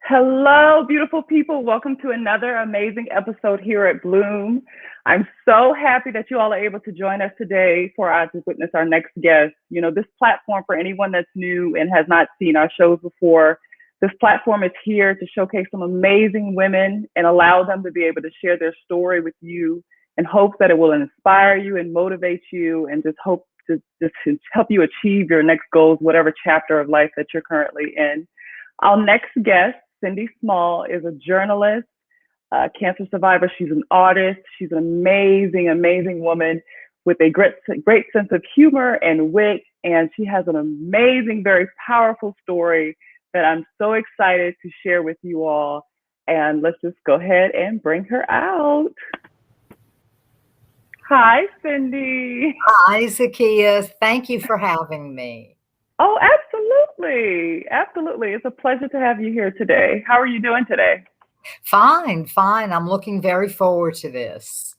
Hello, beautiful people. Welcome to another amazing episode here at Bloom. I'm so happy that you all are able to join us today for us to witness our next guest. You know, this platform, for anyone that's new and has not seen our shows before, this platform is here to showcase some amazing women and allow them to be able to share their story with you in hopes that it will inspire you and motivate you and just hope to just help you achieve your next goals, whatever chapter of life that you're currently in. Our next guest, Cindy Small, is a journalist, cancer survivor. She's an artist. She's an amazing, amazing woman with a great sense of humor and wit. And she has an amazing, very powerful story that I'm so excited to share with you all. And let's just go ahead and bring her out. Hi, Cindy. Hi, Zakiya. Thank you for having me. Oh, absolutely. Absolutely. It's a pleasure to have you here today. How are you doing today? Fine. I'm looking very forward to this.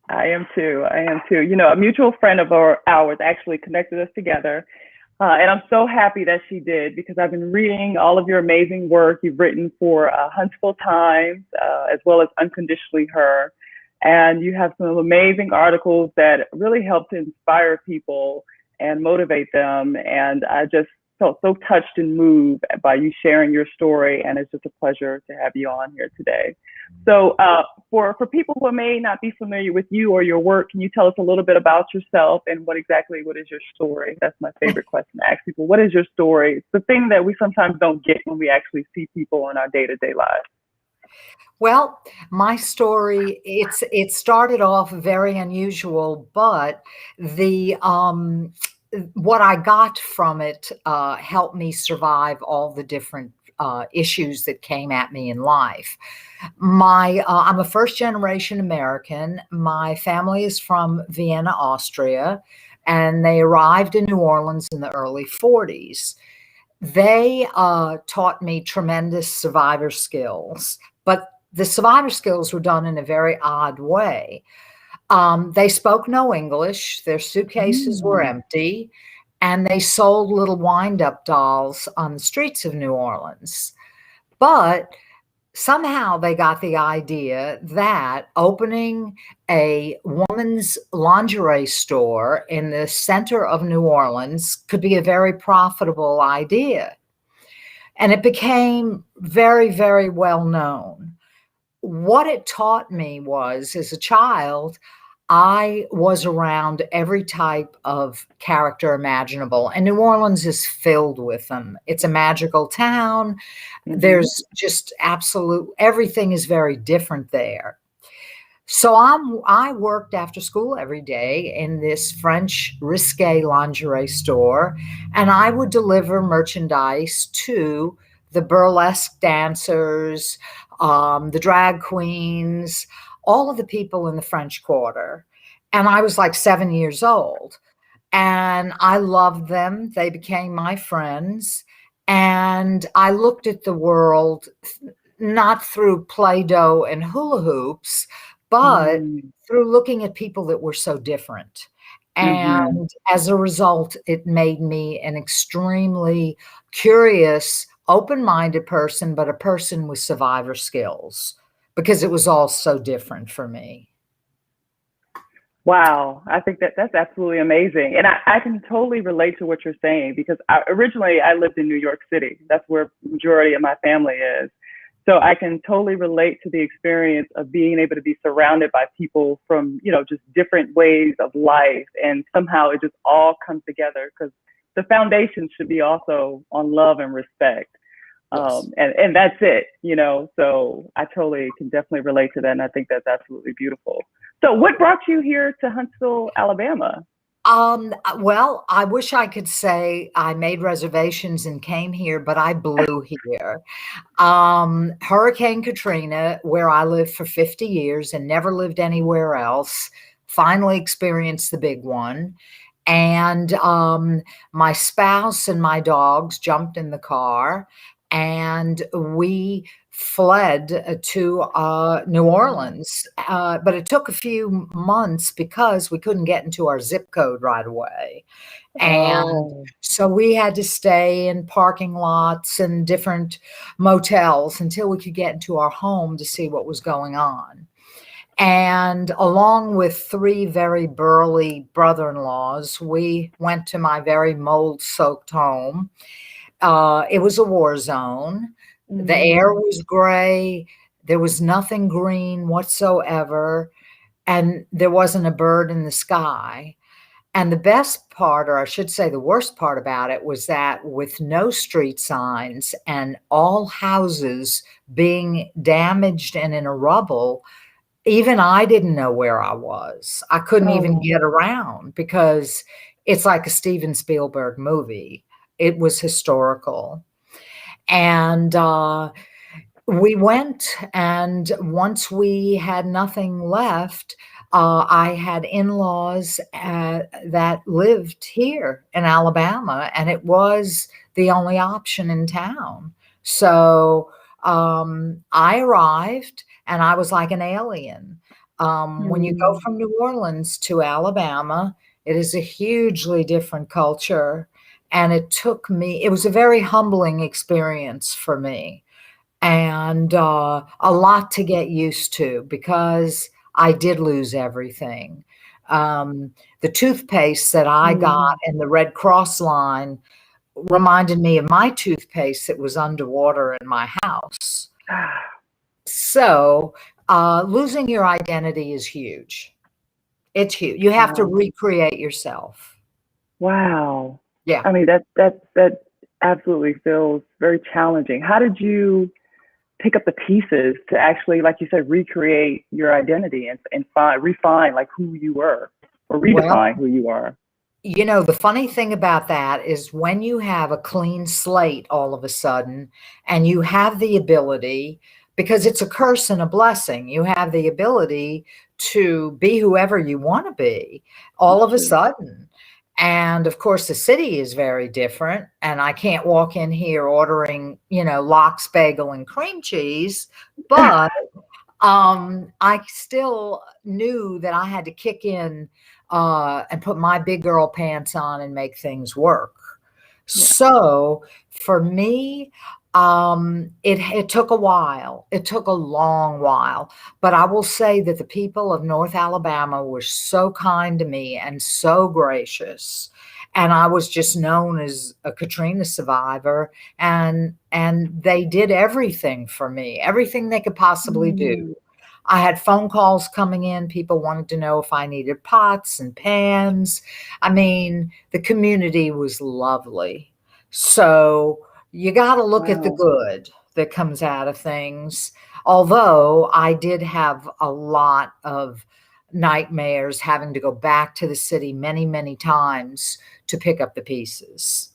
I am too. You know, a mutual friend of ours actually connected us together. And I'm so happy that she did because I've been reading all of your amazing work you've written for Huntsville Times, as well as Unconditionally Her. And you have some amazing articles that really help to inspire people and motivate them. And I just felt so touched and moved by you sharing your story. And it's just a pleasure to have you on here today. So for people who may not be familiar with you or your work, can you tell us a little bit about yourself and what is your story? That's my favorite question to ask people. What is your story? It's the thing that we sometimes don't get when we actually see people in our day-to-day lives. Well, my story, it started off very unusual, but the what I got from it helped me survive all the different issues that came at me in life. I'm a first-generation American. My family is from Vienna, Austria, and they arrived in New Orleans in the early 40s. They taught me tremendous survivor skills, but the survivor skills were done in a very odd way. They spoke no English. Their suitcases were empty, and they sold little wind-up dolls on the streets of New Orleans. But somehow they got the idea that opening a woman's lingerie store in the center of New Orleans could be a very profitable idea. And it became very, very well known. What it taught me was, as a child, I was around every type of character imaginable, and New Orleans is filled with them. It's a magical town. There's just everything is very different there. So I worked after school every day in this French risque lingerie store, and I would deliver merchandise to the burlesque dancers, the drag queens, all of the people in the French Quarter. And I was like 7 years old. And I loved them. They became my friends. And I looked at the world not through Play-Doh and hula hoops, but through looking at people that were so different. And as a result, it made me an extremely curious, open-minded person, but a person with survivor skills, because it was all so different for me. Wow, I think that's absolutely amazing. And I can totally relate to what you're saying because originally I lived in New York City. That's where the majority of my family is. So I can totally relate to the experience of being able to be surrounded by people from, you know, just different ways of life. And somehow it just all comes together because the foundation should be also on love and respect. Yes. And that's it, you know, so I totally can definitely relate to that. And I think that's absolutely beautiful. So what brought you here to Huntsville, Alabama? Well, I wish I could say I made reservations and came here, but I blew here. Hurricane Katrina, where I lived for 50 years and never lived anywhere else, finally experienced the big one. And my spouse and my dogs jumped in the car, and we fled to New Orleans, but it took a few months because we couldn't get into our zip code right away. And Oh, so we had to stay in parking lots and different motels until we could get into our home to see what was going on. And along with three very burly brother-in-laws, we went to my very mold-soaked home. It was a war zone. The air mm, was gray. There was nothing green whatsoever. And there wasn't a bird in the sky. And the best part, or I should say the worst part about it, was that with no street signs and all houses being damaged and in a rubble, even I didn't know where I was. I couldn't even oh, get around because it's like a Steven Spielberg movie. It was historical. And we went, and once we had nothing left, I had in-laws that lived here in Alabama, and it was the only option in town. So I arrived, and I was like an alien. When you go mm, from New Orleans to Alabama, it is a hugely different culture. And it was a very humbling experience for me, and a lot to get used to because I did lose everything. The toothpaste that I got mm. in the Red Cross line reminded me of my toothpaste that was underwater in my house. So losing your identity is huge. It's huge. You have to Wow. recreate yourself. Wow. Yeah. I mean, that absolutely feels very challenging. How did you pick up the pieces to actually, like you said, recreate your identity and refine like who you were or Well, redefine who you are? the funny thing about that is when you have a clean slate all of a sudden, and you have the ability, because it's a curse and a blessing, you have the ability to be whoever you want to be all That's of a true. sudden. And of course, the city is very different. And I can't walk in here ordering, lox, bagel, and cream cheese, but I still knew that I had to kick in and put my big girl pants on and make things work. Yeah. So for me, it took a while. It took a long while, but I will say that the people of North Alabama were so kind to me and so gracious. And I was just known as a Katrina survivor, and they did everything for me, everything they could possibly do. Mm, I had phone calls coming in. People wanted to know if I needed pots and pans. I mean, the community was lovely. So you got to look at the wow. good that comes out of things. Although I did have a lot of nightmares having to go back to the city many, many times to pick up the pieces.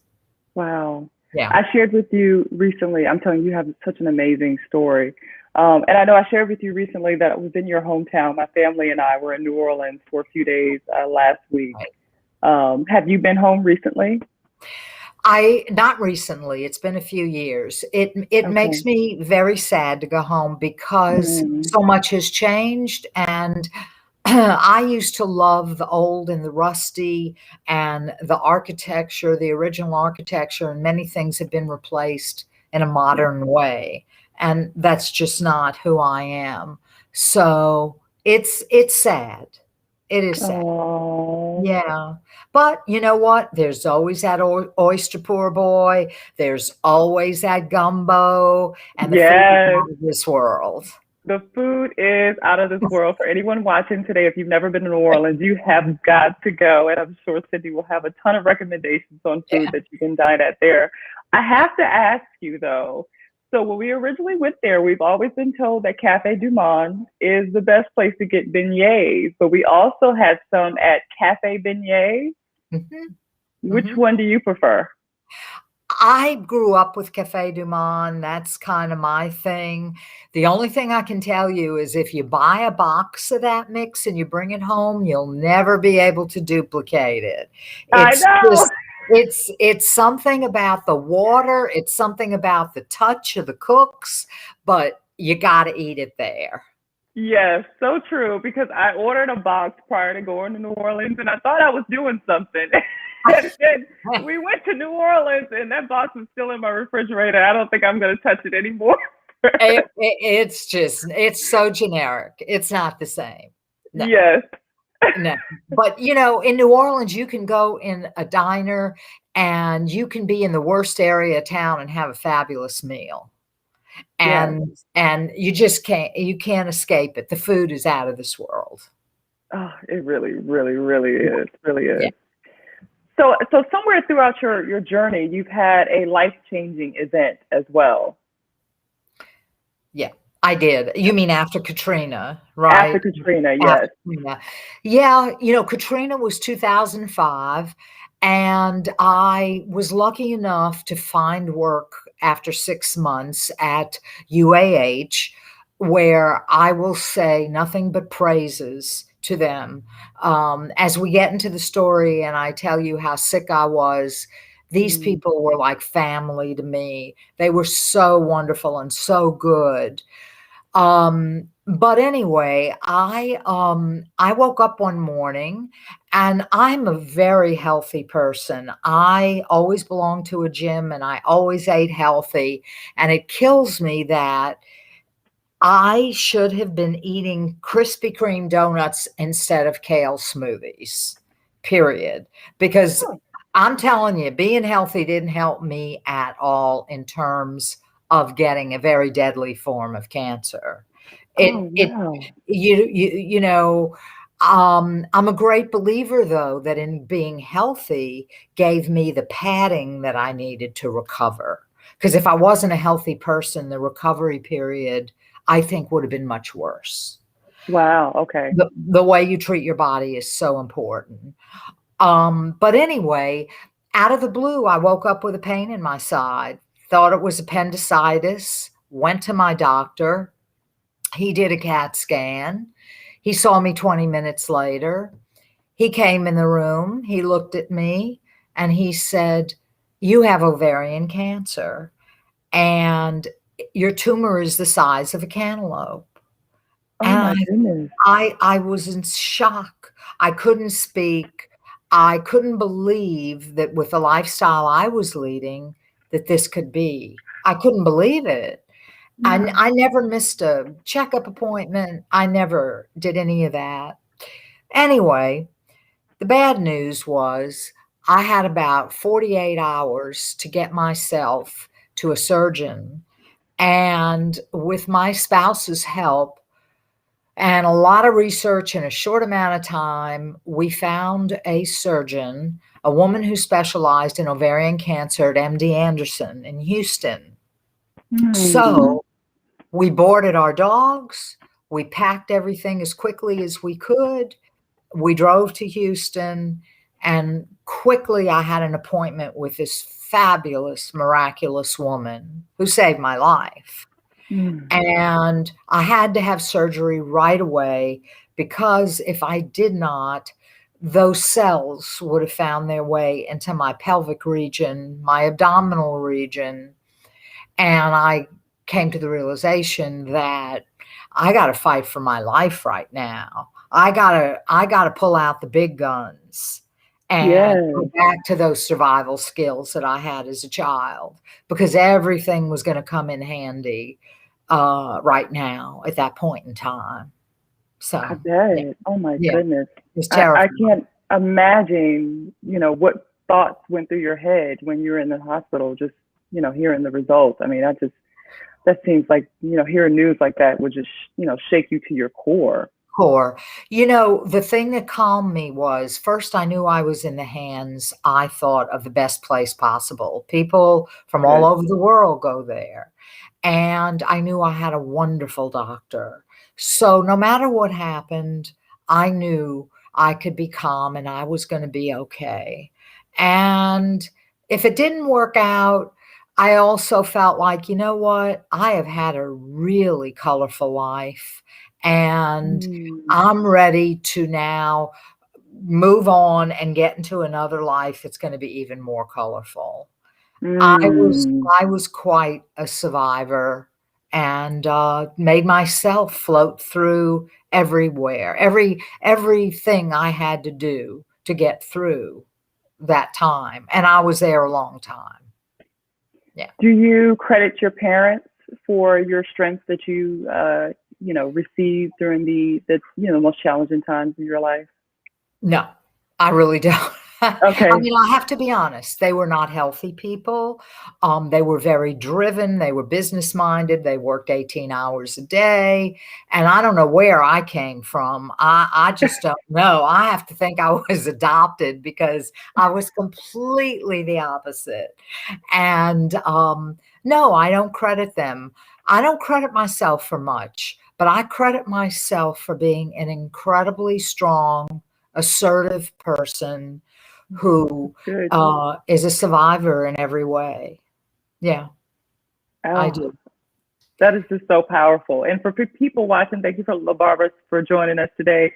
Wow. Yeah. I shared with you recently, I'm telling you, you have such an amazing story. And I know I shared with you recently that it was in your hometown. My family and I were in New Orleans for a few days last week. Right. Have you been home recently? Not recently. It's been a few years. It makes Okay. me very sad to go home because Mm, so much has changed, and I used to love the old and the rusty and the architecture, the original architecture, and many things have been replaced in a yeah. modern way, and that's just not who I am. So it's sad. It is sad. Oh, Yeah. But you know what? There's always that oyster poor boy. There's always that gumbo, and the food is yes. out of this world. The food is out of this world. For anyone watching today, if you've never been to New Orleans, you have got to go. And I'm sure Cindy will have a ton of recommendations on food Yeah. that you can dine at there. I have to ask you though. So when we originally went there, we've always been told that Cafe Du Monde is the best place to get beignets, but we also had some at Cafe Beignet. Mhm, Which mhm. one do you prefer? I grew up with Cafe Du Monde. That's kind of my thing. The only thing I can tell you is if you buy a box of that mix and you bring it home, you'll never be able to duplicate it. I It's just know. It's something about the water, it's something about the touch of the cooks, but you got to eat it there. Yes, so true. Because I ordered a box prior to going to New Orleans, and I thought I was doing something. And then we went to New Orleans, and that box was still in my refrigerator. I don't think I'm going to touch it anymore. It's just, it's so generic. It's not the same. No, Yes. no. But in New Orleans, you can go in a diner and you can be in the worst area of town and have a fabulous meal. Yes. And you can't escape it. The food is out of this world. Oh, it really, really, really Yeah. is. Really Yeah. is. So somewhere throughout your journey, you've had a life-changing event as well. Yeah, I did. You mean after Katrina, After right? Katrina, After yes. Katrina. Yeah, Katrina was 2005, and I was lucky enough to find work after 6 months at UAH, where I will say nothing but praises to them. As we get into the story and I tell you how sick I was, these Mm. people were like family to me. They were so wonderful and so good. But anyway, I woke up one morning and I'm a very healthy person. I always belonged to a gym and I always ate healthy. And it kills me that I should have been eating Krispy Kreme donuts instead of kale smoothies, period. Because Oh, I'm telling you, being healthy didn't help me at all in terms of getting a very deadly form of cancer. oh, It wow. I'm a great believer though that in being healthy gave me the padding that I needed to recover. Because if I wasn't a healthy person, the recovery period I think would have been much worse. Wow. Okay. The way you treat your body is so important. But anyway, out of the blue, I woke up with a pain in my side, thought it was appendicitis, went to my doctor. He did a CAT scan. He saw me 20 minutes later. He came in the room, he looked at me, and he said, "You have ovarian cancer, and your tumor is the size of a cantaloupe." Oh my And goodness. I was in shock. I couldn't speak. I couldn't believe that with the lifestyle I was leading, that this could be. I couldn't believe it. And Yeah. I never missed a checkup appointment. I never did any of that. Anyway, the bad news was I had about 48 hours to get myself to a surgeon. And with my spouse's help, and a lot of research in a short amount of time, we found a surgeon, a woman who specialized in ovarian cancer at MD Anderson in Houston. Hmm. So we boarded our dogs, we packed everything as quickly as we could, we drove to Houston, and quickly I had an appointment with this fabulous, miraculous woman who saved my life. Hmm. And I had to have surgery right away because if I did not, those cells would have found their way into my pelvic region, my abdominal region. And I came to the realization that I got to fight for my life right now. I got to pull out the big guns and go Yes. back to those survival skills that I had as a child because everything was going to come in handy right now at that point in time. I So, yeah, bet. Oh my yeah, goodness. it was I terrifying. can't imagine, what thoughts went through your head when you were in the hospital, just, hearing the results. I mean, that seems like, hearing news like that would just, shake you to your core. Core. The thing that calmed me was first I knew I was in the hands, I thought, of the best place possible. People from all Good. over the world go there. And I knew I had a wonderful doctor. So no matter what happened, I knew I could be calm and I was going to be okay. And if it didn't work out, I also felt like, you know what? I have had a really colorful life and Mm. I'm ready to now move on and get into another life, it's going to be even more colorful. Mm. I was quite a survivor, and made myself float through everywhere, everything I had to do to get through that time. And I was there a long time. Yeah. Do you credit your parents for your strength that you received during the most challenging times of your life? No, I really don't. I Okay. mean, I have to be honest. They were not healthy people. They were very driven. They were business minded. They worked 18 hours a day. And I don't know where I came from. I just don't know. I have to think I was adopted because I was completely the opposite. And no, I don't credit them. I don't credit myself for much, but I credit myself for being an incredibly strong, assertive person who Good. is a survivor in every way. Yeah, I Oh, do. that is just so powerful. And for people watching, thank you for LaBarbara for joining us today.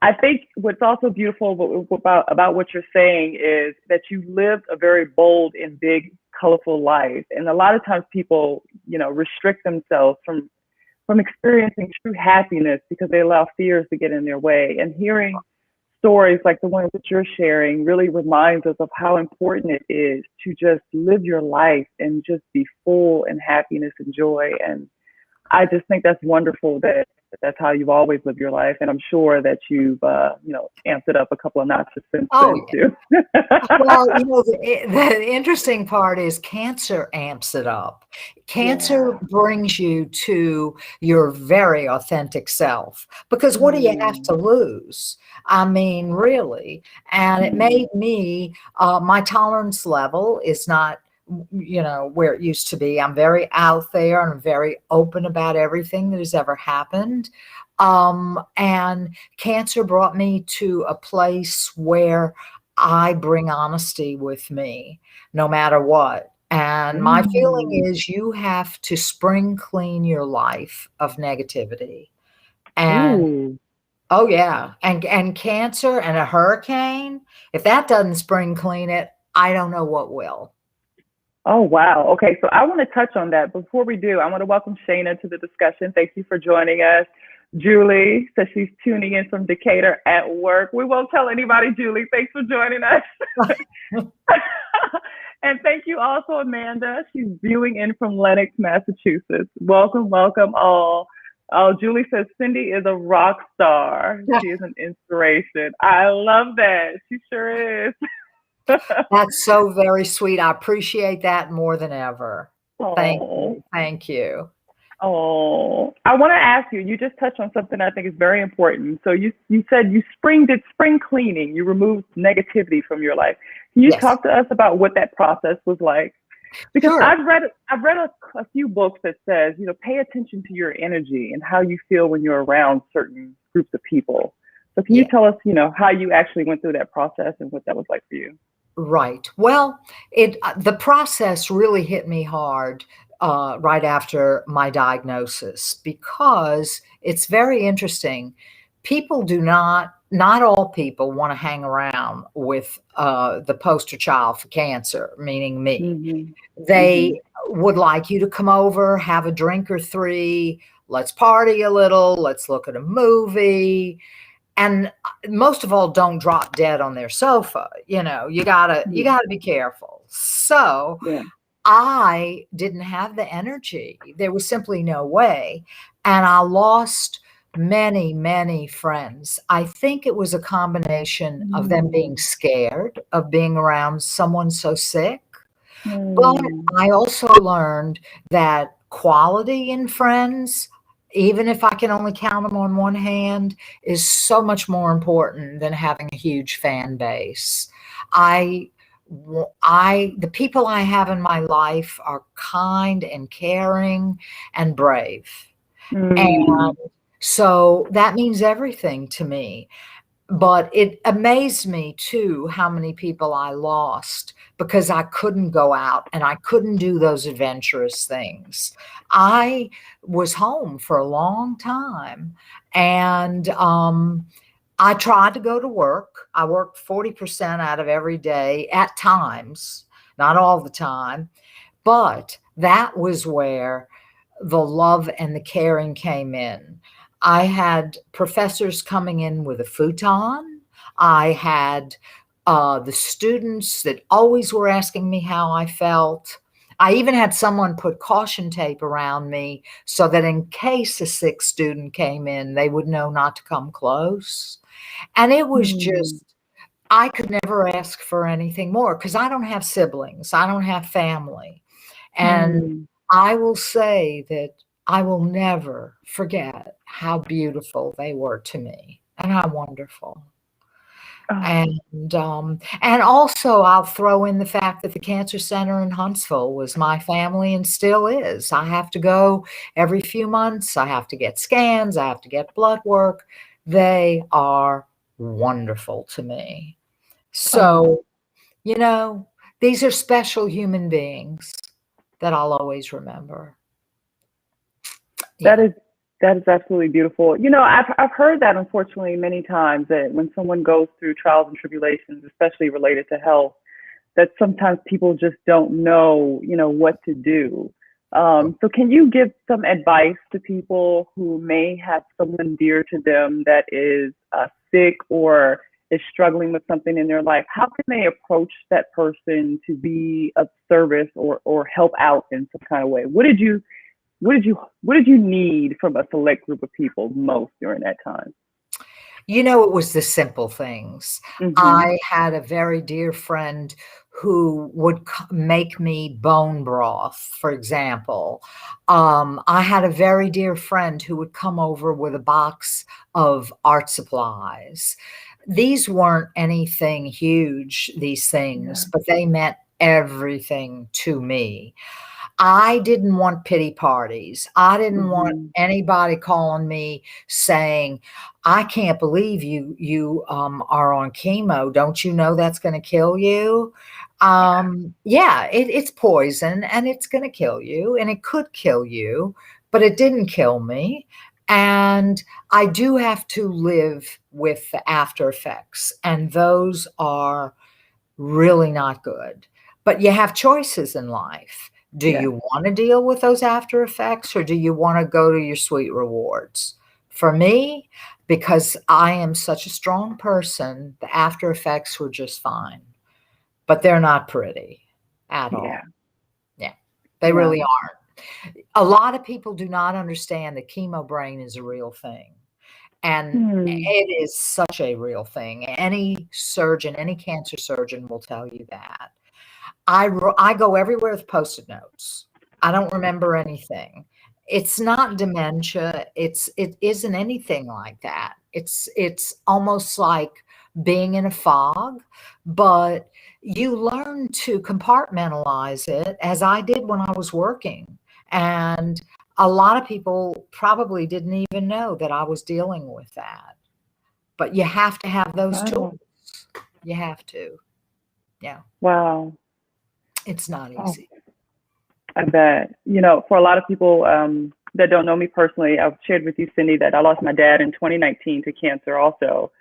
I think what's also beautiful about what you're saying is that you lived a very bold and big, colorful life. And a lot of times people, restrict themselves from experiencing true happiness because they allow fears to get in their way. And hearing stories like the ones that you're sharing really reminds us of how important it is to just live your life and just be full in happiness and joy. And I just think that's wonderful that that's how you've always lived your life. And I'm sure that you've, amped it up a couple of notches since Oh, then too. well, the interesting part is cancer amps it up. Cancer Yeah. brings you to your very authentic self because what do you have to Mm. lose? I mean, really. And it Mm. made me, my tolerance level is not, where it used to be. I'm very out there and I'm very open about everything that has ever happened. And cancer brought me to a place where I bring honesty with me no matter what. And my feeling Mm. is you have to spring clean your life of negativity. And Ooh. oh yeah, and cancer and a hurricane, if that doesn't spring clean it, I don't know what will. Oh, wow. Okay, so I want to touch on that. Before we do, I want to welcome Shayna to the discussion. Thank you for joining us. Julie says she's tuning in from Decatur at work. We won't tell anybody, Julie. Thanks for joining us. And thank you also, Amanda. She's viewing in from Lenox, Massachusetts. Welcome, welcome all. Oh, Julie says Cindy is a rock star. She is an inspiration. I love that. She sure is. That's so very sweet. I appreciate that more than ever. Thank Oh, you. Thank you. oh. I want to ask you, you just touched on something I think is very important. So you said you did spring cleaning. You removed negativity from your life. Can you Yes, talk to us about what that process was like? Because sure. I've read a few books that says, pay attention to your energy and how you feel when you're around certain groups of people. So can you Yeah. tell us, how you actually went through that process and what that was like for you? Right. Well, the process really hit me hard right after my diagnosis because it's very interesting. People do not all people want to hang around with the poster child for cancer, meaning me. Mhm. Mhm. They would like you to come over, have a drink or three, let's party a little, let's look at a movie, and most of all, don't drop dead on their sofa. You gotta be careful. So Yeah. I didn't have the energy. There was simply no way. And I lost many, many friends. I think it was a combination of them being Mm. scared of being around someone so sick. But Mm. I also learned that quality in friends, even if I can only count them on one hand, is so much more important than having a huge fan base. I the people I have in my life are kind and caring and brave. And Mm. so that means everything to me. But it amazed me too how many people I lost because I couldn't go out and I couldn't do those adventurous things. I was home for a long time, and I tried to go to work. I worked 40% out of every day at times, not all the time, but that was where the love and the caring came in. I had professors coming in with a futon. I had the students that always were asking me how I felt. I even had someone put caution tape around me so that in case a sick student came in, they would know not to come close. And it was Mm, just, I could never ask for anything more because I don't have siblings. I don't have family. And mm. I will say that I will never forget how beautiful they were to me and how wonderful. Oh, And also I'll throw in the fact that the cancer center in Huntsville was my family and still is. I have to go every few months. I have to get scans. I have to get blood work. They are wonderful to me. oh, So, you know, these are special human beings that I'll always remember. that Yeah. is that is absolutely beautiful. I've heard that unfortunately many times that when someone goes through trials and tribulations, especially related to health, that sometimes people just don't know, what to do. So can you give some advice to people who may have someone dear to them that is sick or is struggling with something in their life? How can they approach that person to be of service or help out in some kind of way? What did you need from a select group of people most during that time? It was the simple things. Mm-hmm. I had a very dear friend who would make me bone broth, for example. I had a very dear friend who would come over with a box of art supplies. These weren't anything huge, these things, Yeah. but they meant everything to me. I didn't want pity parties. I didn't want Mm-hmm. anybody calling me saying, "I can't believe you are on chemo. Don't you know that's going to kill you?" Yeah, it's poison and it's going to kill you and it could kill you, but it didn't kill me. And I do have to live with the after effects, and those are really not good. But you have choices in life. Do Yeah. you want to deal with those after effects or do you want to go to your sweet rewards? For me, because I am such a strong person, the after effects were just fine, but they're not pretty at Yeah. all. Yeah, they really Wow. aren't. A lot of people do not understand that chemo brain is a real thing. And Hmm. it is such a real thing. Any surgeon, any cancer surgeon will tell you that. I go everywhere with Post-it notes. I don't remember anything. It's not dementia. It isn't anything like that. It's almost like being in a fog, but you learn to compartmentalize it as I did when I was working. And a lot of people probably didn't even know that I was dealing with that. But you have to have those tools. Wow. You have to. Yeah. Wow. It's not Oh, easy. I bet. For a lot of people that don't know me personally, I've shared with you, Cindy, that I lost my dad in 2019 to cancer also.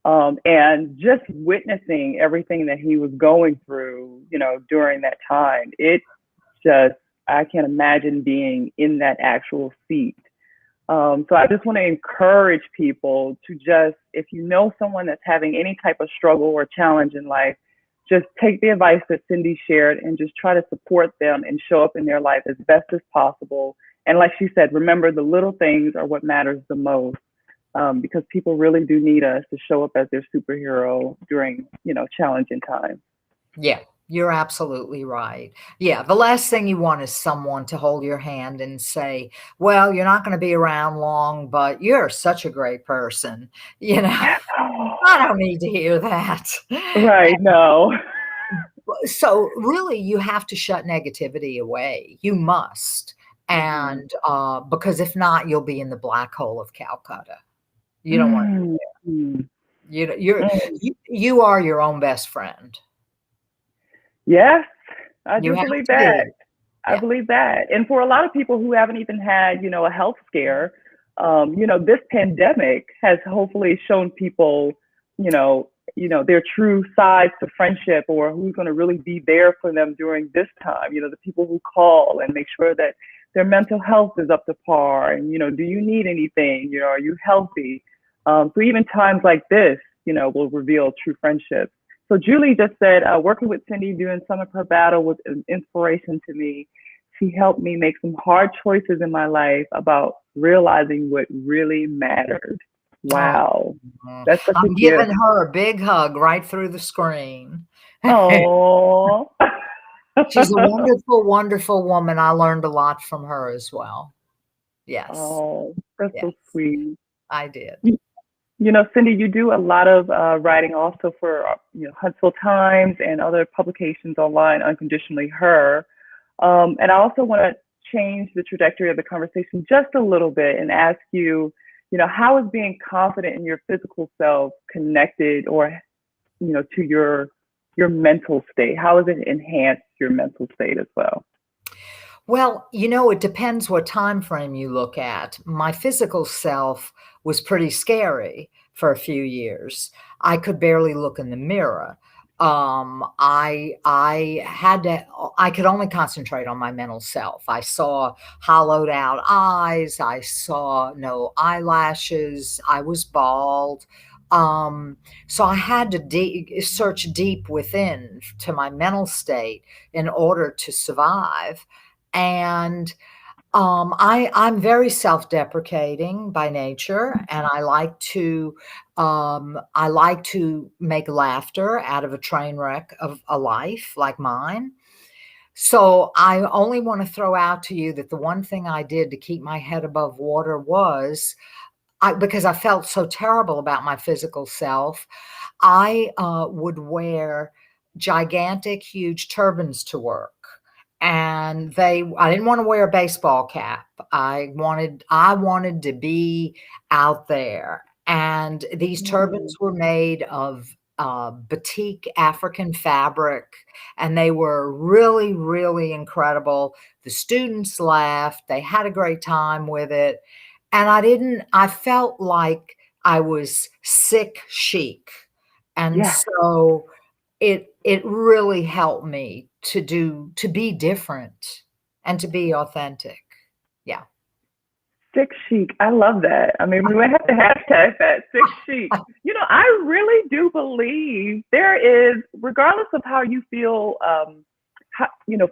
And just witnessing everything that he was going through, during that time, it just, I can't imagine being in that actual seat. So I just want to encourage people to just, if you know someone that's having any type of struggle or challenge in life, just take the advice that Cindy shared and just try to support them and show up in their life as best as possible. And like she said, remember the little things are what matters the most, because people really do need us to show up as their superhero during, challenging times. Yeah, you're absolutely right. Yeah, the last thing you want is someone to hold your hand and say, "Well, you're not going to be around long, but you're such a great person." You know, I don't need to hear that. Right. No. So really, you have to shut negativity away. You must. Mm-hmm. And because if not, you'll be in the black hole of Calcutta. You don't want to be Mm-hmm. there. You are your own best friend. Yes, I You do have believe to that. be. I Yeah. believe that. And for a lot of people who haven't even had, a health scare, This pandemic has hopefully shown people, their true sides to friendship, or who's going to really be there for them during this time. The people who call and make sure that their mental health is up to par, and do you need anything? Are you healthy? So even times like this, will reveal true friendships. So Julie just said, working with Cindy during some of her battle was an inspiration to me. She helped me make some hard choices in my life about realizing what really mattered. Wow. Oh, That's such a I'm giving gift. her a big hug right through the screen. Oh. She's a wonderful, wonderful woman. I learned a lot from her as well. Yes, Oh, that's yes, so sweet. I did. Cindy, you do a lot of writing also for, Huntsville Times and other publications online, Unconditionally Her. And I also want to change the trajectory of the conversation just a little bit and ask you, how is being confident in your physical self connected, or, to your mental state? How has it enhanced your mental state as well? Well, it depends what time frame you look at. My physical self was pretty scary for a few years. I could barely look in the mirror. I could only concentrate on my mental self. I saw hollowed out eyes. I saw no eyelashes. I was bald. So I had to search deep within to my mental state in order to survive. And I'm very self-deprecating by nature, and I like to make laughter out of a train wreck of a life like mine. So I only want to throw out to you that the one thing I did to keep my head above water was because I felt so terrible about my physical self, I would wear gigantic, huge turbans to work. And I didn't want to wear a baseball cap. I wanted to be out there. And these Mm. turbans were made of batik African fabric, and they were really, really incredible. The students laughed. They had a great time with it. And I felt like I was sick chic. And Yes. so it really helped me to be different and to be authentic. Yeah. Sick chic. I love that. I mean, we might have to hashtag that, sick chic. I really do believe there is, regardless of how you feel,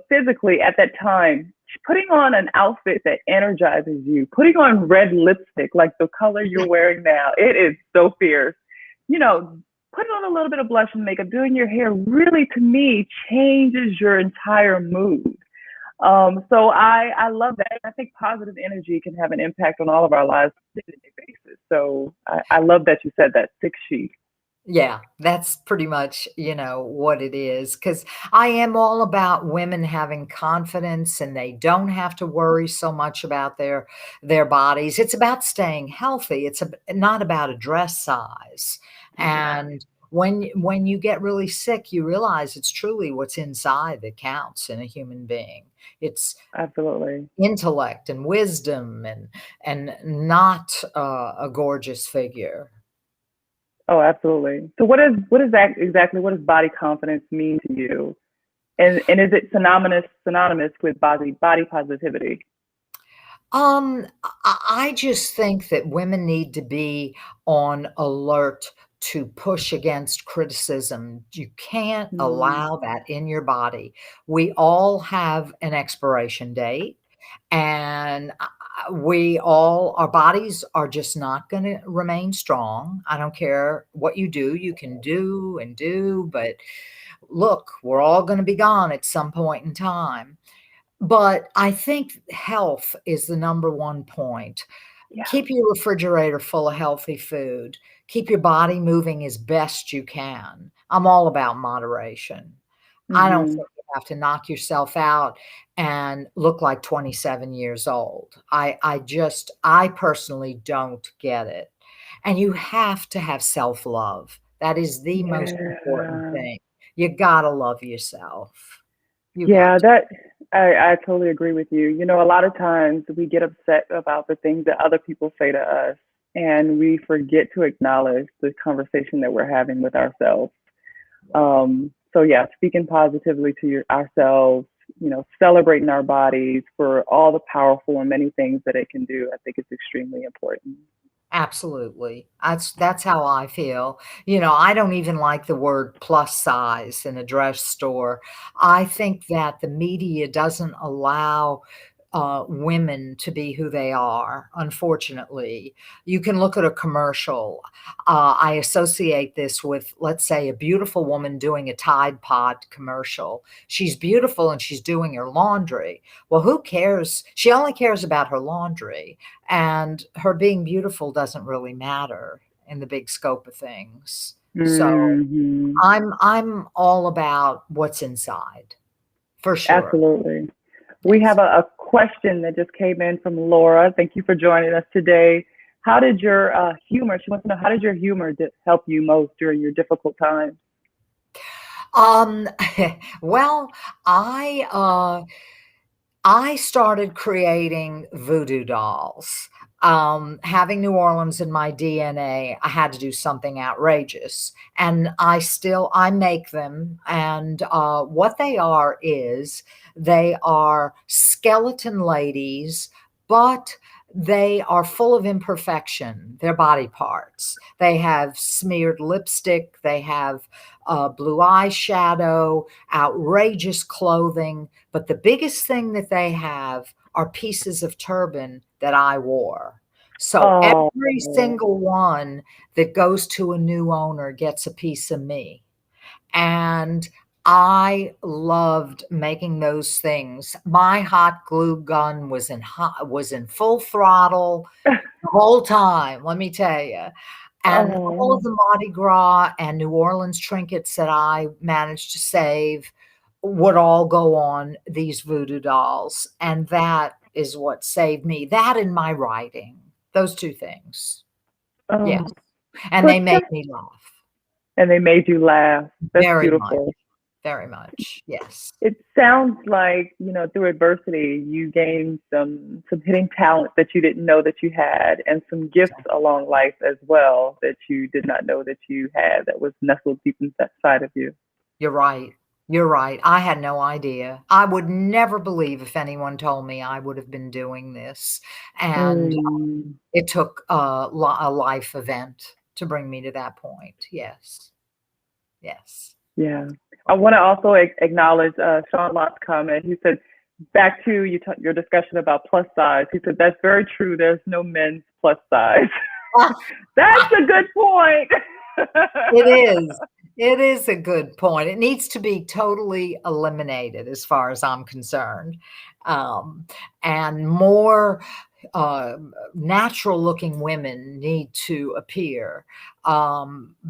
physically at that time, putting on an outfit that energizes you, putting on red lipstick, like the color you're wearing now, it is so fierce. You know, putting on a little bit of blush and makeup, doing your hair really, to me, changes your entire mood. So I love that. I think positive energy can have an impact on all of our lives on a day-to-day basis. So I love that you said that, six sheet. Yeah, that's pretty much, what it is. Because I am all about women having confidence, and they don't have to worry so much about their bodies. It's about staying healthy. Not about a dress size. Exactly. And when you get really sick, you realize it's truly what's inside that counts in a human being. It's Absolutely. intellect and wisdom, and not a gorgeous figure. Oh, absolutely. So what is that exactly? What does body confidence mean to you? And is it synonymous with body positivity? I just think that women need to be on alert to push against criticism. You can't Mm, allow that in your body. We all have an expiration date, and our bodies are just not going to remain strong. I don't care what you do, you can do and do, but look, we're all going to be gone at some point in time. But I think health is the number one point. yeah. Keep your refrigerator full of healthy food. Keep your body moving as best you can. I'm all about moderation. I don't Hmm. think you have to knock yourself out and look like 27 years old. I personally don't get it. And you have to have self-love. That is the most important Yeah. thing. You gotta love yourself. You got Yeah, to. I totally agree with you. You know, a lot of times we get upset about the things that other people say to us, and we forget to acknowledge the conversation that we're having with ourselves. So yeah, speaking positively to ourselves, you know, celebrating our bodies for all the powerful and many things that it can do, I think it's extremely important. Absolutely. That's how I feel. You know, I don't even like the word plus size in a dress store. I think that the media doesn't allow women to be who they are, unfortunately. You can look at a commercial. I associate this with, let's say, a beautiful woman doing a Tide Pod commercial. She's beautiful and she's doing her laundry. Well, who cares? She only cares about her laundry, and her being beautiful doesn't really matter in the big scope of things. So Hmm. I'm all about what's inside, for sure. Absolutely. We have Yes. a question that just came in from Laura. Thank you for joining us today. How did your humor, she wants to know, how did your humor help you most during your difficult times? Um, well, I uh I started creating voodoo dolls. Having New Orleans in my DNA, I had to do something outrageous. And I make them. And what they are is they are skeleton ladies, but they are full of imperfection, their body parts. They have smeared lipstick, they have blue eyeshadow, outrageous clothing, but the biggest thing that they have are pieces of turban that I wore. So Oh, every single one that goes to a new owner gets a piece of me. And I loved making those things. My hot glue gun was in full throttle the whole time, let me tell you. And all of oh, the Mardi Gras and New Orleans trinkets that I managed to save would all go on these voodoo dolls. And that is what saved me. That and my writing, those two things. Yes. oh. And So they make me laugh and they made you laugh. That's very much, beautiful. very much. Yes. It sounds like, you know, through adversity, you gained some hidden talent that you didn't know that you had, and some gifts along life as well that you did not know that you had that was nestled deep inside of you. You're right. You're right. I had no idea. I would never believe if anyone told me I would have been doing this. And Mm, it took a life event to bring me to that point. Yes. Yes. yeah. I want to also acknowledge Sean Lott's comment. He said, back to your discussion about plus size. He said, that's very true. There's no men's plus size. That's a good point. It is. It is a good point. It needs to be totally eliminated as far as I'm concerned. Um, and more natural looking women need to appear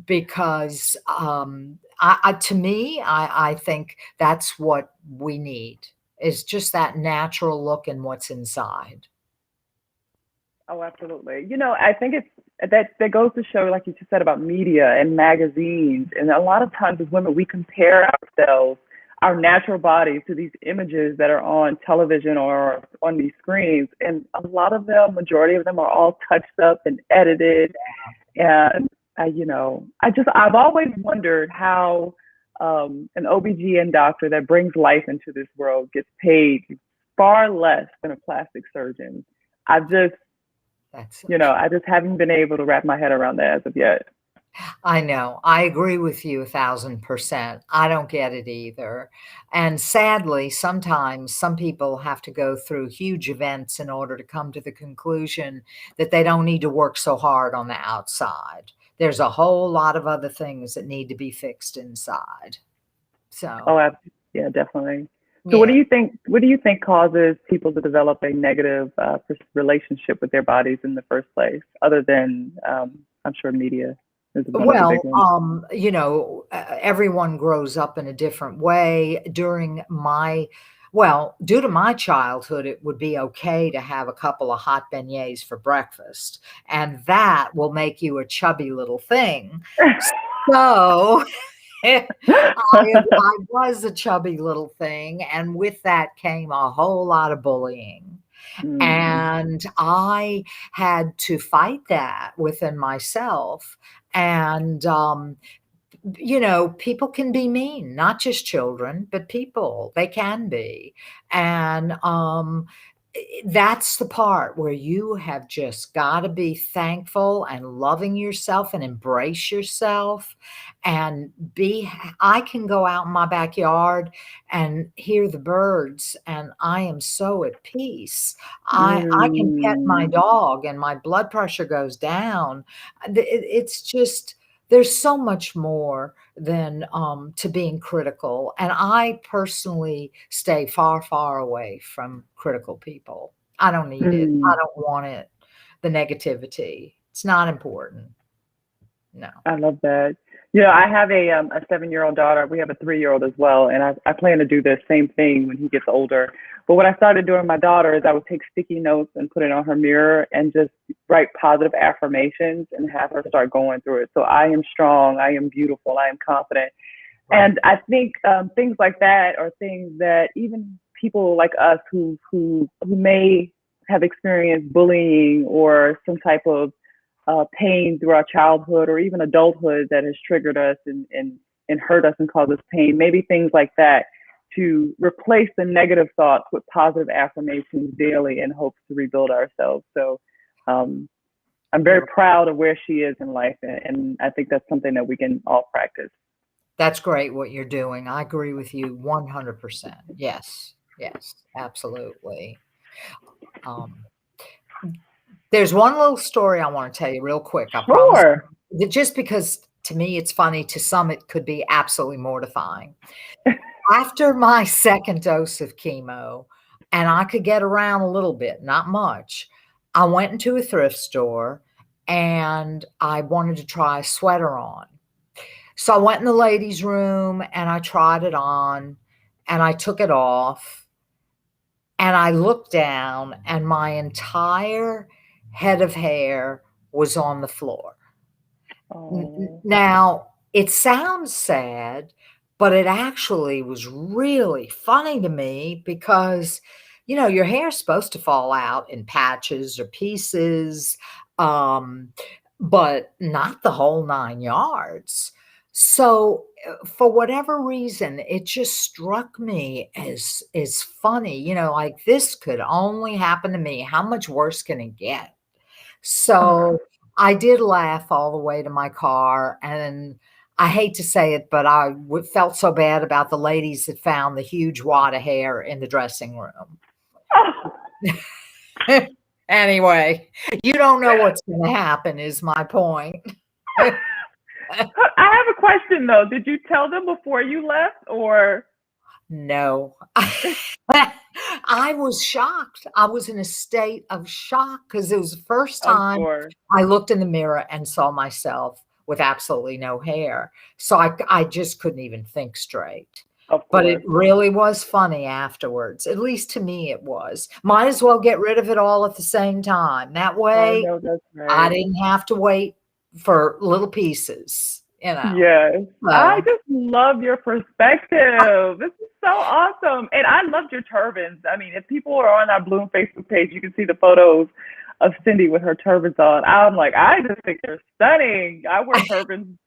because to me, I think that's what we need is just that natural look in what's inside. Oh, absolutely. You know, I think that goes to show, like you just said about media and magazines, and a lot of times as women, we compare ourselves, our natural bodies, to these images that are on television or on these screens, and a lot of them, majority of them, are all touched up and edited. And you know, I've always wondered how an OBGYN doctor that brings life into this world gets paid far less than a plastic surgeon. I just That's so you know, true. I just haven't been able to wrap my head around that as of yet. I know. I agree with you 1,000%. I don't get it either. And sadly, sometimes some people have to go through huge events in order to come to the conclusion that they don't need to work so hard on the outside. There's a whole lot of other things that need to be fixed inside. Oh, So, yeah, definitely. So, yeah. What do you think causes people to develop a negative relationship with their bodies in the first place? Other than, I'm sure media is one of the big Well, ones. everyone grows up in a different way. Well, due to my childhood, it would be okay to have a couple of hot beignets for breakfast, and that will make you a chubby little thing. So I was a chubby little thing, and with that came a whole lot of bullying. Mm, And I had to fight that within myself. And, people can be mean, not just children, but people. They can be. And that's the part where you have just got to be thankful and loving yourself and embrace yourself and be. I can go out in my backyard and hear the birds, and I am so at peace. I can pet my mm, dog and my blood pressure goes down. It's just, there's so much more than to being critical. And I personally stay far, far away from critical people. I don't need it. I mm. don't want it. The negativity. It's not important. No. I love that. You know, I have a 7-year-old daughter. We have a 3-year-old as well, and I plan to do the same thing when he gets older. But what I started doing with my daughter is I would take sticky notes and put it on her mirror and just write positive affirmations and have her start going through it. So I am strong. I am beautiful. I am confident. Right. And I think things like that are things that even people like us who may have experienced bullying or some type of pain through our childhood or even adulthood that has triggered us and hurt us and caused us pain, maybe things like that, to replace the negative thoughts with positive affirmations daily in hopes to rebuild ourselves. So I'm very proud of where she is in life, and I think that's something that we can all practice. That's great what you're doing. I agree with you 100%. Yes. Yes, absolutely. Um, there's one little story I want to tell you real quick. I promise. Sure. Just because to me it's funny, to some it could be absolutely mortifying. After my second dose of chemo, and I could get around a little bit, not much, I went into a thrift store and I wanted to try a sweater on. So I went in the ladies' room and I tried it on and I took it off and I looked down and my entire head of hair was on the floor. Oh. Now, it sounds sad, but it actually was really funny to me because, your hair's supposed to fall out in patches or pieces, um, but not the whole 9 yards. So, for whatever reason, it just struck me as funny. Like, this could only happen to me. How much worse can it get? So I did laugh all the way to my car, and I hate to say it, but I felt so bad about the ladies that found the huge wad of hair in the dressing room. Anyway, you don't know what's going to happen is my point. I have a question though. Did you tell them before you left, or? No. I was shocked. I was in a state of shock because it was the first Of time course, I looked in the mirror and saw myself with absolutely no hair. So I just couldn't even think straight. of But it course. really was funny afterwards. At least to me it was. Might as well get rid of it all at the same time. That I way know that's I right. didn't have to wait for little pieces. Yes. I So just love your perspective. This is so awesome. And I loved your turbans. I mean, if people are on our Bloom Facebook page, you can see the photos of Cindy with her turbans on. I'm like, I just think they're stunning. I wear turbans,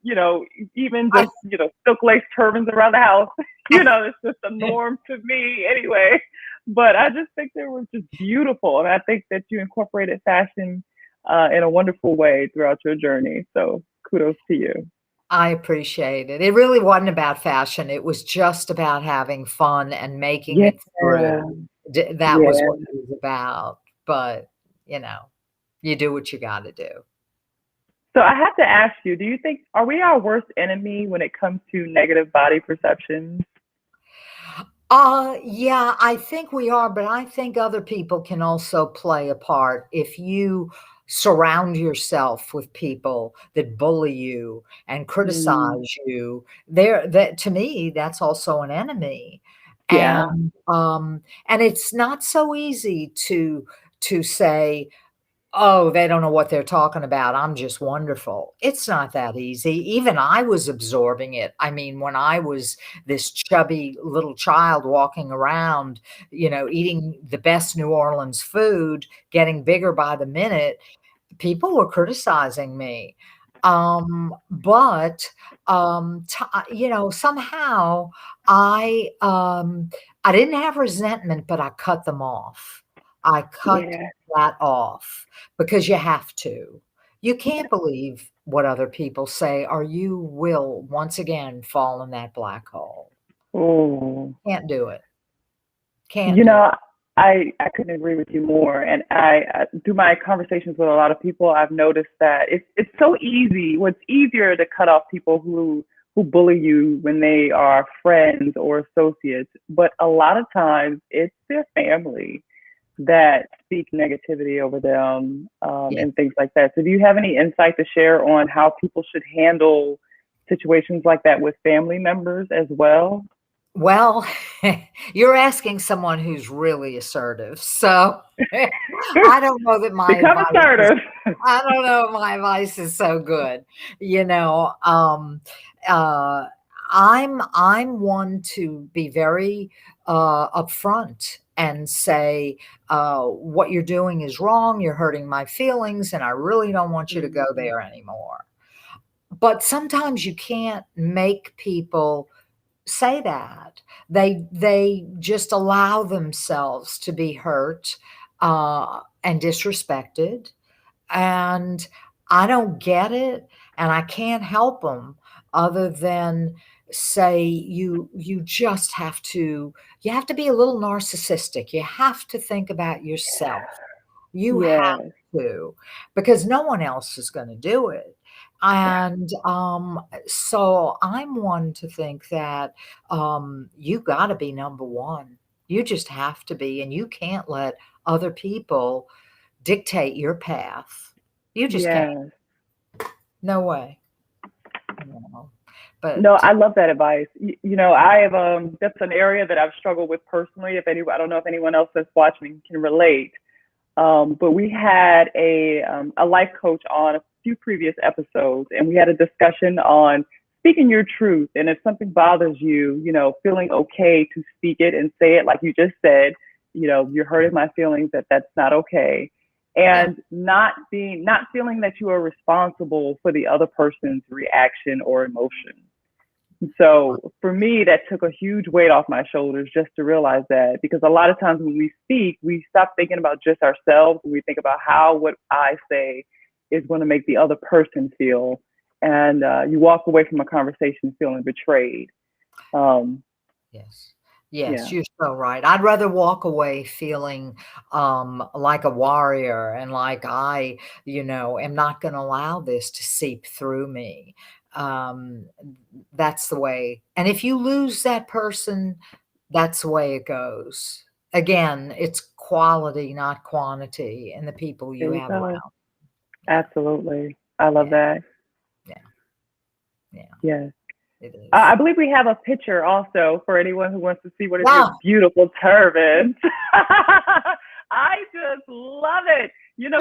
even I, just, silk lace turbans around the house. It's just a norm to me anyway. But I just think they were just beautiful. And I think that you incorporated fashion in a wonderful way throughout your journey. So kudos to you. I appreciate it. It really wasn't about fashion. It was just about having fun and making Yeah. it through. That was Yeah. what it was about. But, you know, you do what you got to do. So I have to ask you, do you think, are we our worst enemy when it comes to negative body perceptions? Yeah, I think we are, but I think other people can also play a part. If you surround yourself with people that bully you and Mm, criticize you, there that to me, that's also an enemy. yeah. And it's not so easy to say, Oh, they don't know what they're talking about. I'm just wonderful. It's not that easy. Even I was absorbing it. I mean, when I was this chubby little child walking around, eating the best New Orleans food, getting bigger by the minute, people were criticizing me. But somehow I didn't have resentment, but I cut them off. I cut Yeah. that off because you have to. You can't believe what other people say, or you will once again fall in that black hole. Oh. Can't do it. Can't You do know, it. I couldn't agree with you more. And through my conversations with a lot of people, I've noticed that it's so easy. Well, it's easier to cut off people who bully you when they are friends or associates, but a lot of times it's their family that speak negativity over them, Yeah. and things like that. So, do you have any insight to share on how people should handle situations like that with family members as well? Well, you're asking someone who's really assertive. So I don't know that my Become advice is assertive. I don't know if my advice is so good. You know, um, uh, I'm one to be very upfront and say what you're doing is wrong. You're hurting my feelings, and I really don't want you to go Mhm. there anymore. But sometimes you can't make people say that. They just allow themselves to be hurt and disrespected, and I don't get it, and I can't help them other than say you have to be a little narcissistic. You have to think about yourself. You have Yes. to, because no one else is going to do it. And so I'm one to think that you got to be number one. You just have to be, and you can't let other people dictate your path. You just can't. Yes. No way. No. But No, I love that advice. I have that's an area that I've struggled with personally. I don't know if anyone else that's watching can relate. But we had a life coach on a few previous episodes, and we had a discussion on speaking your truth. And if something bothers you, feeling okay to speak it and say it like you just said. You're hurting my feelings. That's not okay, yeah, and not feeling that you are responsible for the other person's reaction or emotion. So for me, that took a huge weight off my shoulders just to realize that, because a lot of times when we speak, we stop thinking about just ourselves and we think about how what I say is going to make the other person feel. And you walk away from a conversation feeling betrayed. Um, yes. Yes, yeah, you're so right. I'd rather walk away feeling like a warrior and like am not going to allow this to seep through me. Um, that's the way. And if you lose that person, that's the way it goes. Again, it's quality, not quantity, and the people you there you have go. around. Yeah, Absolutely. I love yeah, that. yeah, yeah. Yes. It is. I believe we have a picture also for anyone who wants to see one of your Yeah. beautiful turbans. I just love it.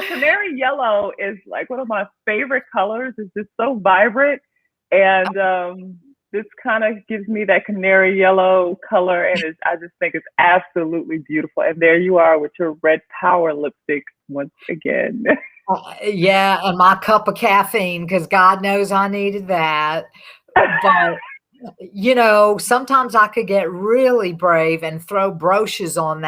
Canary yellow is like one of my favorite colors. It's just so vibrant. And this kind of gives me that canary yellow color. And I just think it's absolutely beautiful. And there you are with your red power lipstick once again. Yeah, and my cup of caffeine, because God knows I needed that. But sometimes I could get really brave and throw brooches on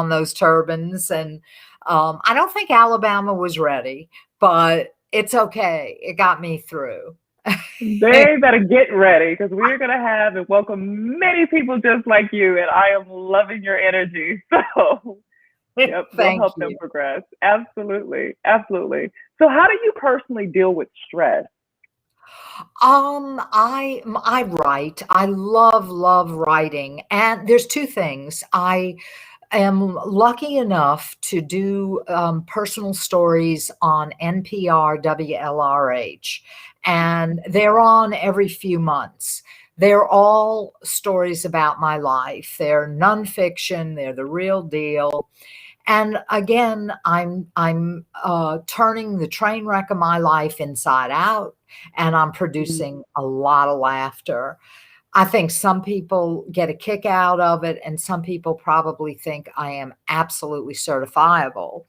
those turbans, and I don't think Alabama was ready, but it's okay. It got me through. They better get ready, because we are going to have and welcome many people just like you. And I am loving your energy. So, yep, we'll Thank help them you. progress. Absolutely. Absolutely. So, how do you personally deal with stress? I write. I love writing, and there's two things. I am lucky enough to do personal stories on NPR WLRH, and they're on every few months. They're all stories about my life. They're nonfiction, they're the real deal. And again, I'm turning the train wreck of my life inside out, and I'm producing a lot of laughter. I think some people get a kick out of it, and some people probably think I am absolutely certifiable.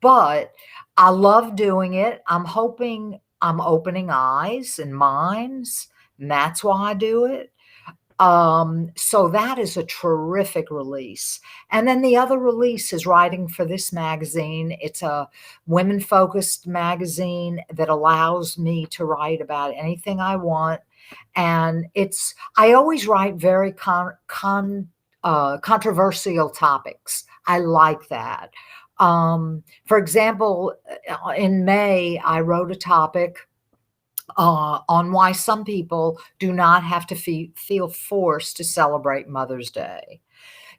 But I love doing it. I'm hoping I'm opening eyes and minds, and that's why I do it. So that is a terrific release. And then the other release is writing for this magazine. It's a women-focused magazine that allows me to write about anything I want. And I always write very controversial topics. I like that. For example, in May, I wrote a topic on why some people do not have to feel forced to celebrate Mother's Day.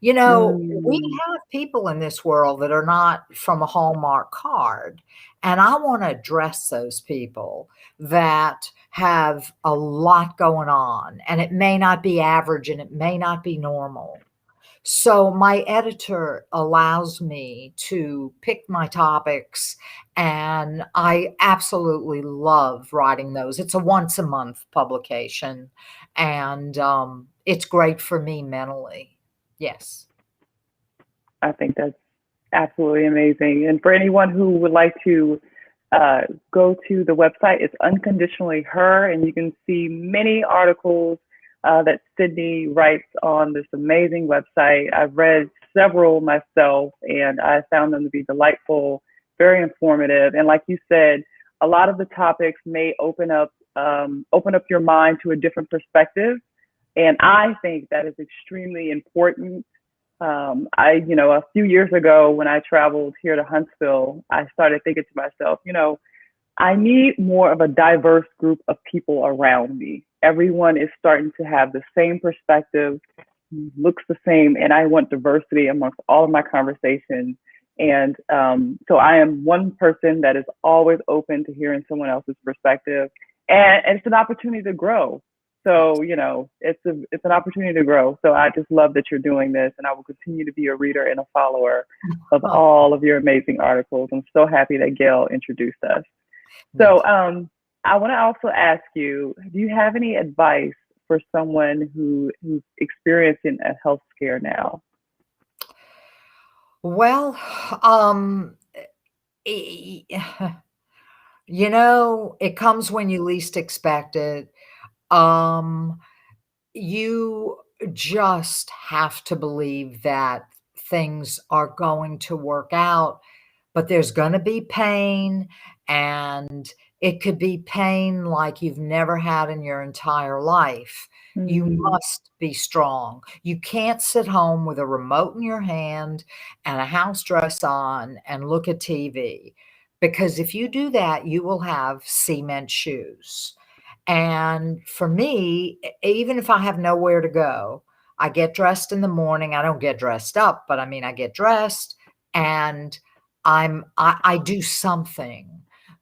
You know, we Mm. have people in this world that are not from a Hallmark card. And I want to address those people that have a lot going on. And it may not be average and it may not be normal. So my editor allows me to pick my topics, and I absolutely love writing those. It's a once a month publication, and it's great for me mentally. Yes. I think that's absolutely amazing. And for anyone who would like to go to the website, it's Unconditionally Her, and you can see many articles that Sydney writes on this amazing website. I've read several myself, and I found them to be delightful, very informative. And like you said, a lot of the topics may open up your mind to a different perspective. And I think that is extremely important. A few years ago when I traveled here to Huntsville, I started thinking to myself, I need more of a diverse group of people around me. Everyone is starting to have the same perspective, looks the same, and I want diversity amongst all of my conversations. And so I am one person that is always open to hearing someone else's perspective, and it's an opportunity to grow. So it's an opportunity to grow. So I just love that you're doing this, and I will continue to be a reader and a follower of Oh, all of your amazing articles. I'm so happy that Gail introduced us. yes. So I want to also ask you, do you have any advice for someone who's experiencing a health scare now? Well, um, e- it comes when you least expect it. Um, You just have to believe that things are going to work out, but there's gonna be pain, and it could be pain like you've never had in your entire life. You Mm, must be strong. You can't sit home with a remote in your hand and a house dress on and look at TV, because if you do that, you will have cement shoes. And for me, even if I have nowhere to go, I get dressed in the morning. I don't get dressed up, but I mean, I get dressed and I do something,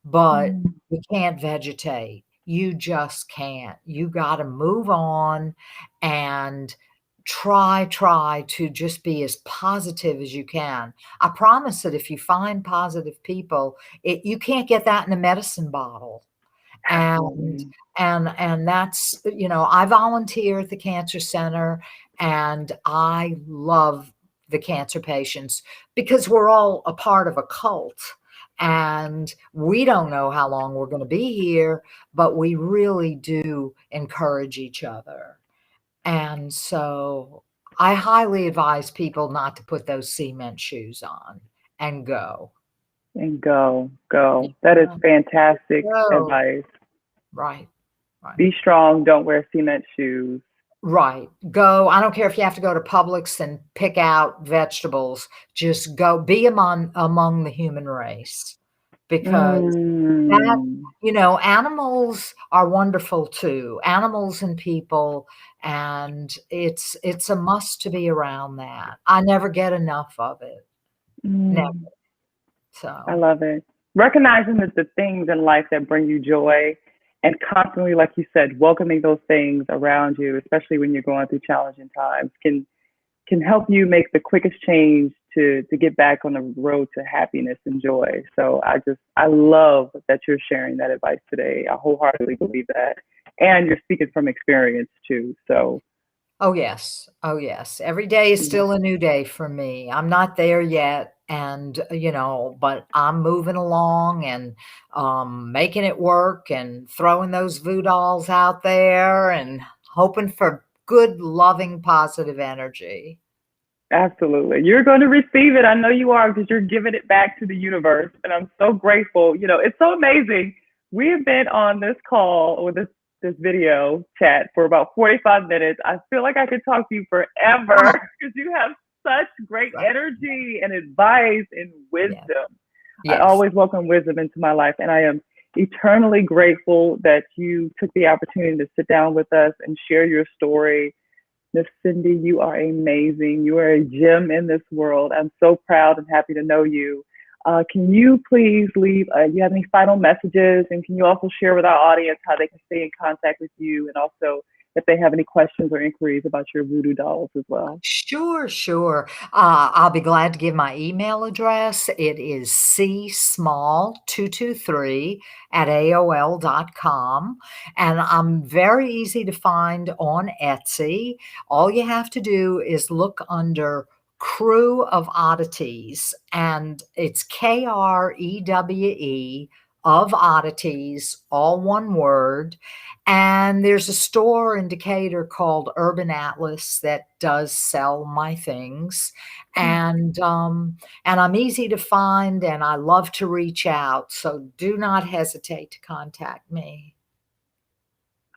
but mm, you can't vegetate. You just can't. You got to move on and try to just be as positive as you can. I promise that if you find positive people, you can't get that in a medicine bottle. And absolutely. and that's, I volunteer at the cancer center, and I love the cancer patients because we're all a part of a cult, and we don't know how long we're going to be here, but we really do encourage each other. And so I highly advise people not to put those cement shoes on and go. And go. That is Yeah. fantastic Go. advice. Right. Right. Be strong. Don't wear cement shoes. Right. Go. I don't care if you have to go to Publix and pick out vegetables. Just go be among the human race, because that, Mm, animals are wonderful too. Animals and people, and it's a must to be around that. I never get enough of it. Never. mm. I So, love it. Recognizing that the things in life that bring you joy and constantly, like you said, welcoming those things around you, especially when you're going through challenging times, can help you make the quickest change to get back on the road to happiness and joy. So I love that you're sharing that advice today. I wholeheartedly believe that. And you're speaking from experience too. So Oh, yes. Oh, yes. Every day is mhm. still a new day for me. I'm not there yet. And, but I'm moving along and making it work and throwing those voodoo dolls out there and hoping for good, loving, positive energy. Absolutely. You're going to receive it. I know you are because you're giving it back to the universe. And I'm so grateful. It's so amazing. We have been on this call or this video chat for about 45 minutes. I feel like I could talk to you forever because you have such great Right. energy and advice and wisdom. Yes. I Yes. always welcome wisdom into my life. And I am eternally grateful that you took the opportunity to sit down with us and share your story. Miss Cindy, you are amazing. You are a gem in this world. I'm so proud and happy to know you. Can you please leave, you have any final messages? And can you also share with our audience how they can stay in contact with you, and also if they have any questions or inquiries about your voodoo dolls as well? Sure, sure. I'll be glad to give my email address. It is csmall223 at AOL.com. And I'm very easy to find on Etsy. All you have to do is look under Crew of Oddities, and it's KREWE of Oddities, all one word. And there's a store in Decatur called Urban Atlas that does sell my things. And I'm easy to find, and I love to reach out. So do not hesitate to contact me.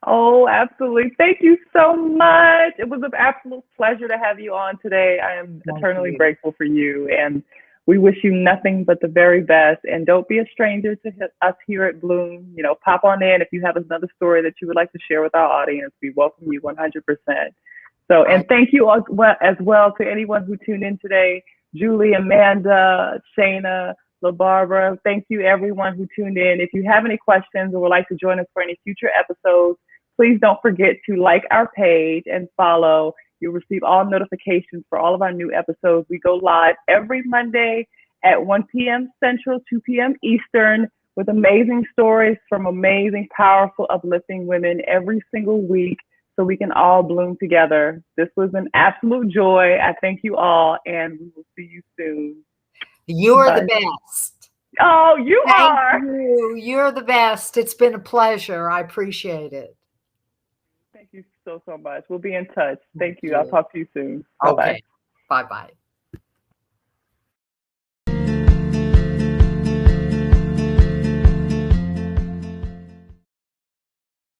Oh, absolutely. Thank you so much. It was an absolute pleasure to have you on today. I am Thank eternally you. grateful for you, and we wish you nothing but the very best. And don't be a stranger to us here at Bloom. Pop on in if you have another story that you would like to share with our audience. We welcome you 100%. So, I and thank you as well to anyone who tuned in today. Julie, Amanda, Shayna, LaBarbara, thank you everyone who tuned in. If you have any questions or would like to join us for any future episodes, please don't forget to like our page and follow. You'll receive all notifications for all of our new episodes. We go live every Monday at 1 p.m. Central, 2 p.m. Eastern, with amazing stories from amazing, powerful, uplifting women every single week, so we can all bloom together. This was an absolute joy. I thank you all, and we will see you soon. You're the Bye. best. Oh, you Thank are. you. You're the best. It's been a pleasure. I appreciate it. Thank you so much. We'll be in touch. Thank Thank you. I'll you. talk to you soon. Bye bye. Okay. Bye-bye.